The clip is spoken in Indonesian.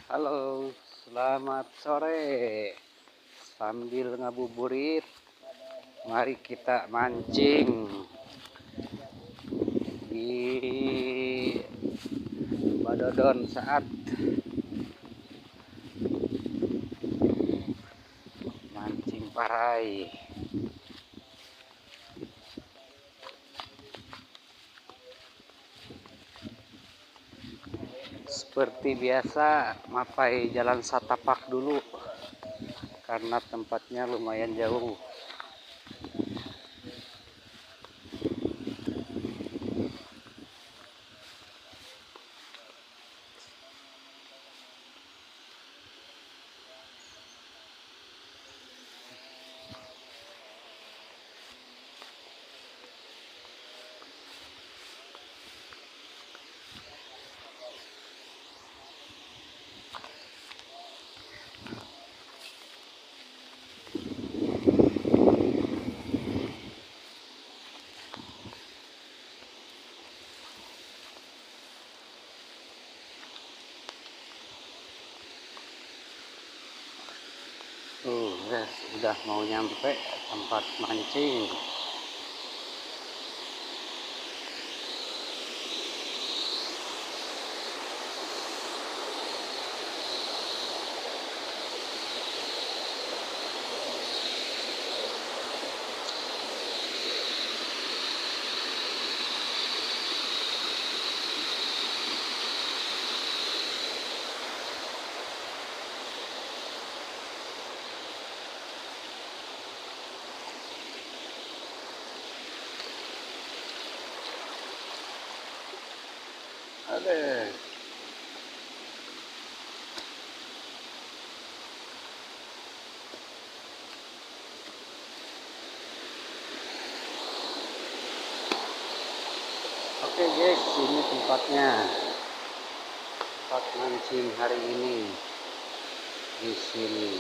Halo, selamat sore. Sambil ngabuburit, mari kita mancing di Badodon saat mancing parai. Seperti biasa, mapai jalan satapak dulu karena tempatnya lumayan jauh. Guys, udah mau nyampe tempat mancing. Ada. Oke guys, ini tempatnya. Tempat mancing hari ini di sini.